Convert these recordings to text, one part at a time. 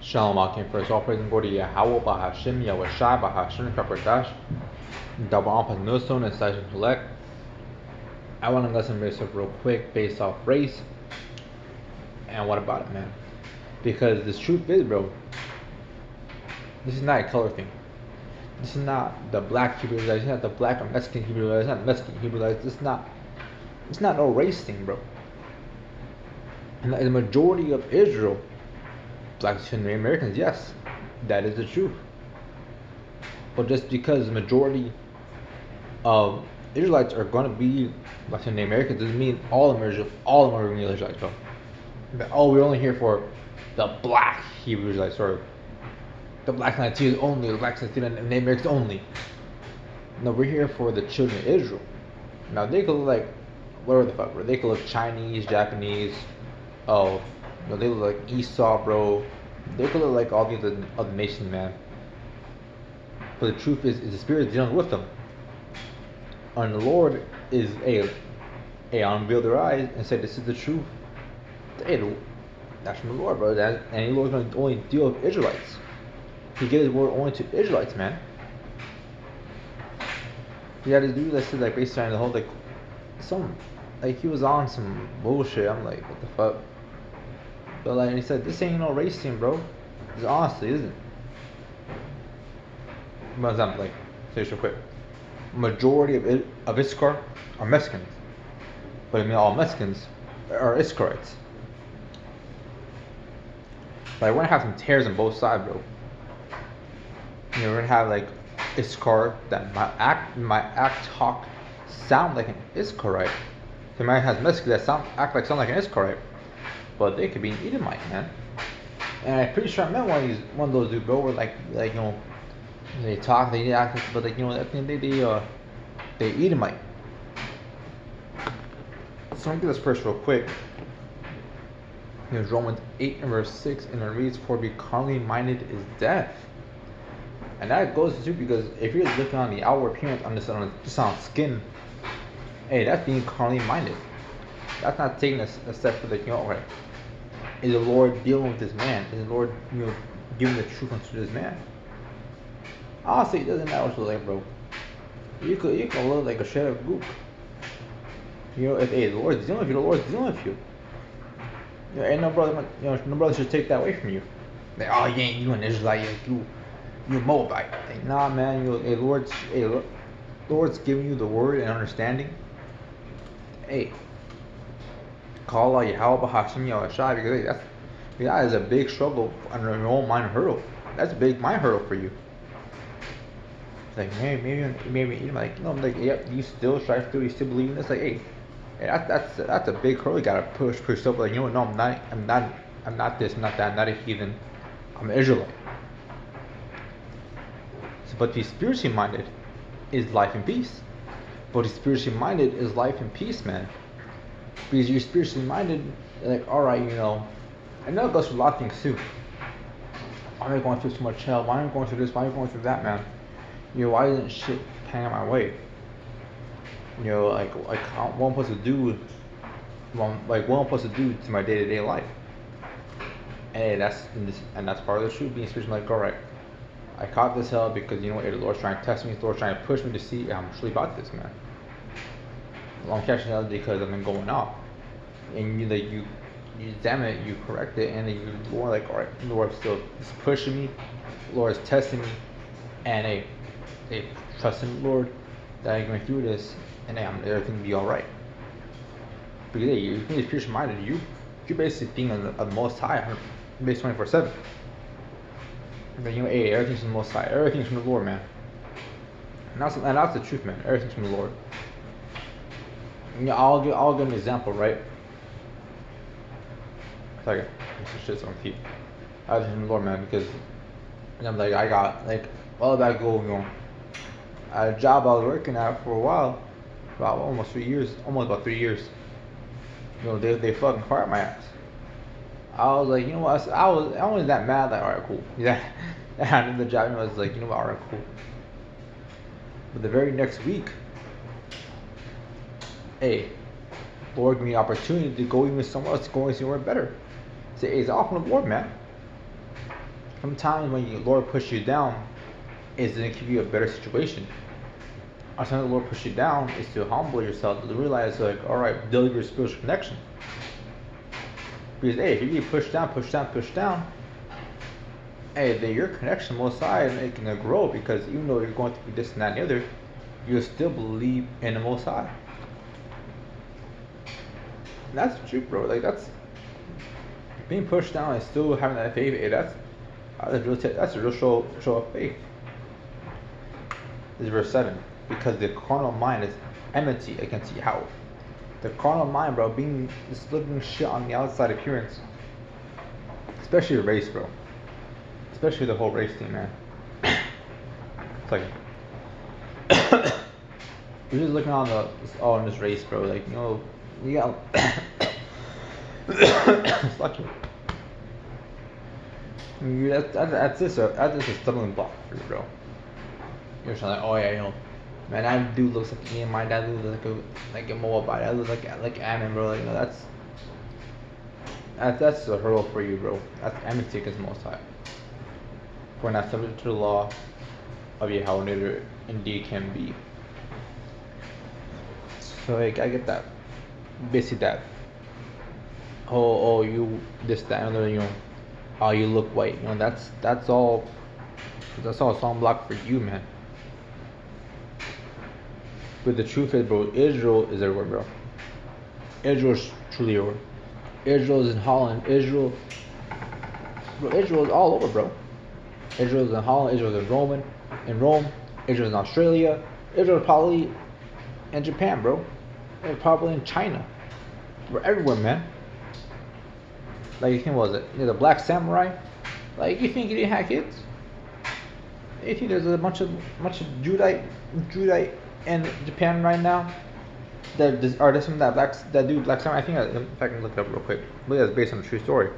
Shalom Akim, first all praise and glory to Yahweh, Bahashim, Yahweh Shai, Bahashim, Kapardash, Double Ampas Millstone, and Session Collect. I want to lesson this up real quick based off race. And what about it, man? Because this truth is, bro, this is not a color thing. This is not the black Hebrew Israelites, it's not the black or Mexican Hebrew Israelites, it's not Mexican Hebrew Israelites, it's not no race thing, bro. And the majority of Israel, blacks and Americans, yes, that is the truth. But just because the majority of Israelites are going to be black and Americans doesn't mean all of them are going to be Israelites, bro. But, we're only here for the black Hebrew Israelites, or the black Latinos only, the black Latinos and Americans only. No, we're here for the children of Israel. Now they could look like whatever the fuck, bro. They could look Chinese, Japanese. Oh, they look like Esau, bro. They could look like all these other nations, man. But the truth is the Spirit is dealing with them. And the Lord is unveil their eyes and say, this is the truth. Hey, that's from the Lord, bro. And the Lord's going to only deal with Israelites. He gave His word only to Israelites, man. He had this dude that said, like, basically the whole, like, he was on some bullshit. I'm like, what the fuck? But, like, he said, this ain't no race thing, bro. This honestly isn't. For example, like, say this real quick. Majority of Issachar are Mexicans. But I mean, all Mexicans are Issacharites. Like, we're gonna have some tears on both sides, bro. We're gonna have, like, Issachar that might act, talk, sound like an Issacharite. So might have Mexicans that sound like an Issacharite. But they could be an Edomite, man. And I'm pretty sure I met one of those dudes, bro, where like they talk, they act, but like at the end of the day, they Edomite. So I'm gonna do this first real quick. Here's Romans 8 and verse 6, and it reads, "For to be carnally minded is death." And that goes to because if you're looking on the outward appearance on just on skin, hey, that's being carnally minded. That's not taking a step for the okay. Is the Lord dealing with this man? Is the Lord giving the truth unto this man? Honestly, it doesn't matter what you look like, bro. You can look like a shred of goop. If the Lord's dealing with you, the Lord's dealing with you. Ain't no brother, no brother should take that away from you. Like, oh, you an Israelite, you a Moabite. Like, nah, man, Lord's giving you the word and understanding. Hey, call out Yahweh Bahashim Yahweh Shai, because that is a big struggle under your own mind hurdle. That's a big mind hurdle for you. Like, maybe like, like, yep, you still strive through, you still believe in this. Like, hey, that's a big hurdle you gotta push yourself. Like, no, I'm not this, I'm not that, I'm not a heathen, I'm an Israelite. So, but to be spiritually minded is life and peace. But to be spiritually minded is life and peace, man. Because you're spiritually minded, like, alright, and that goes for a lot of things too. Why am I going through so much hell? Why am I going through this? Why am I going through that, man? Why isn't shit hanging my way? Like what I'm supposed to do, to my day-to-day life. And that's part of the truth, being spiritually like, alright, I caught this hell because the Lord's trying to test me, the Lord's trying to push me to see if I'm truly about this, man. I'm catching hell because I've been going off. And you examine it, you correct it, and then you're more like, alright, the Lord's still pushing me, the Lord's testing me, and hey, trust in the Lord that I'm going through this, and hey, everything will be alright. Because hey, you're spiritually minded, you're basically being on the Most High, basically 24/7. But hey, everything's from the Most High, everything's from the Lord, man. And that's the truth, man. Everything's from the Lord. I'll give an example, right? Second, this shit's on feet. I was from the Lord, man, because I'm like, I got like all that goal, at a job I was working at for a while, about almost 3 years. They fucking fired my ass. I was like, what? I wasn't that mad. Like, alright, cool. Yeah, I did the job. I was like, what? Alright, cool. But the very next week, hey, Lord gave me the opportunity to go even somewhere else, to go somewhere better. Say, hey, it's all from the Lord, man. sometimes when the Lord pushes you down, is to give you a better situation. Or sometimes the Lord pushes you down is to humble yourself, to realize like, all right, build your spiritual connection. Because hey, if you get pushed down, hey, then your connection most High is gonna grow, because even though you're going through this and that and the other, you still believe in the Most High. And that's the truth, bro. Like that's being pushed down and still having that faith. Hey, that's a real show of faith. This is verse 7. Because the carnal mind is enmity against Yahweh. The carnal mind, bro, being just looking shit on the outside appearance, especially the race, bro. Especially the whole race thing, man. It's like you're just looking on in this race, bro. Like, you know, you got it's lucky. That's just a stumbling block for you, bro. You're just like, oh yeah, you know, man, that dude looks like me, my dad looks like a Moabite. That looks like Ammon, bro. Like, you know, that's a hurdle for you, bro. That's enmity against the Most High. For not subject to the law of Yahweh, neither indeed can be. So like, I get that. Basically that. Oh, you this, that, and other, you know. Oh, you look white. You know, that's all a song block for you, man. But the truth is, bro, Israel is everywhere, bro. Israel is truly everywhere. Israel is in Holland. Israel is all over, bro. Israel is in Holland. Israel is in Rome. Israel is in Australia. Israel is probably in Japan, bro. And probably in China. We're everywhere, man. Like, you think, what was it? The Black Samurai? Like, you think he didn't have kids? You think there's a bunch of Judite in Japan right now? Are there some that do Black Samurai? I think if I can look it up real quick. I believe that's based on a true story.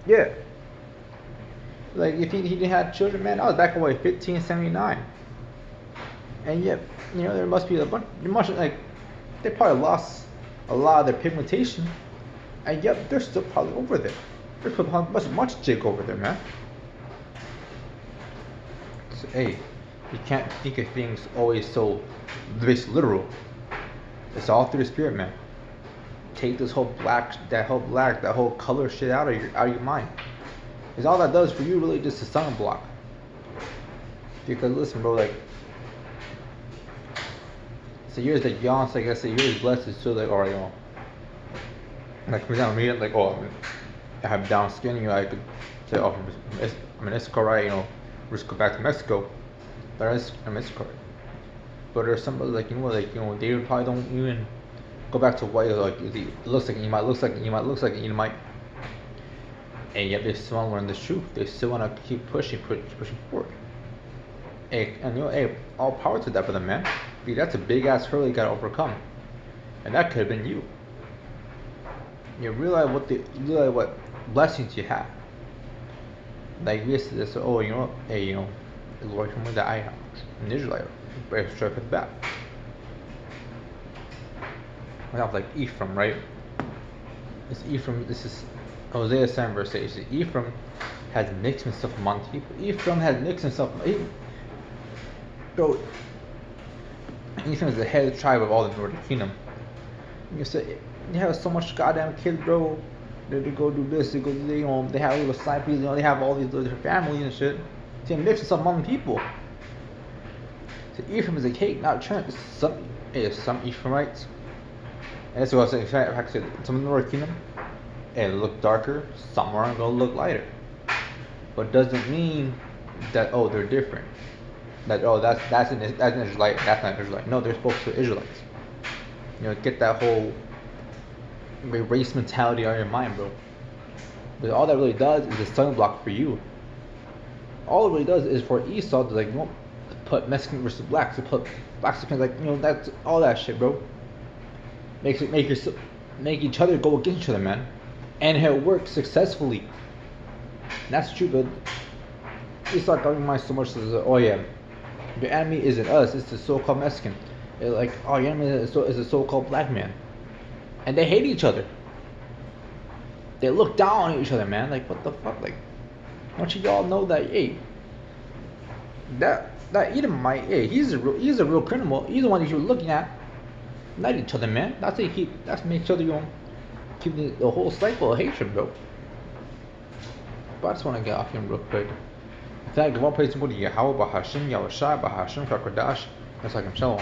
Yeah. Like, if he didn't have children, man, that was back in 1579. And yet, you know, there must be like, they probably lost a lot of their pigmentation, and yet they're still probably over there. There's probably much jig over there, man. So, hey, you can't think of things always so literal. It's all through the spirit, man. Take this whole that whole color shit out of your mind. Because all that does for you really just a sun block. Because listen, bro, like, so yours that yawns, like I said, yours blessed is still like, alright, you know, like for example, me, like, oh, I have down skin, you know, I could say, oh, I'm in Mexico, right, you know, we're just go back to Mexico. But I'm Mexico. But there's somebody like, you know, like, you know, they probably don't even go back to white, like, it looks like you looks like you might. And yet they still want to learn the truth. They still want to keep pushing forward. And you know, hey, all power to that for them, man. Because that's a big ass hurdle you gotta overcome. And that could have been you. You realize what blessings you have. Like this, oh, you know, hey, you know, the Lord told me that I am an Israelite, right straight off the bat. I have like Ephraim, right? It's Ephraim. This is Hosea 7 verse 8. So Ephraim has mixed himself among people. Ephraim has mixed himself. Bro, Ephraim is the head of the tribe of all the northern kingdom. You say they have so much goddamn kids, bro. They go do this, they go do, you know, they have little side pieces, you know, they have all these little families and shit. See, mix himself among people. So Ephraim is a cake, not a churn. Some Ephraimites. And that's what I was saying. If I said some of the northern kingdom, and look darker, some are gonna look lighter. But doesn't mean that they're different. That that's an Israelite, that's not an Israelite. No, they're supposed to be Israelites. You know, get that whole race mentality out of your mind, bro. But all that really does is a stumbling block for you. All it really does is for Esau to, like, you know, put Mexican versus blacks, to put blacks against, like, you know, that's all that shit, bro. Make each other go against each other, man. And it works successfully. And that's true, but It's like I remind so much of oh yeah, the enemy isn't us, it's the so-called Mexican. Like, oh, your enemy is a so-called black man, and they hate each other. They look down on each other, man. Like, what the fuck? Like, don't you all know that? Hey, that Edomite, hey, he's a real criminal. He's the one that you're looking at, not each other, man. That's make sure that you don't keep the whole cycle of hatred, bro. But I just want to get off him real quick. In fact, one place to go to Yahweh Bahashim, Yahushua Bahashim, Kakodash. That's like I'm shalom.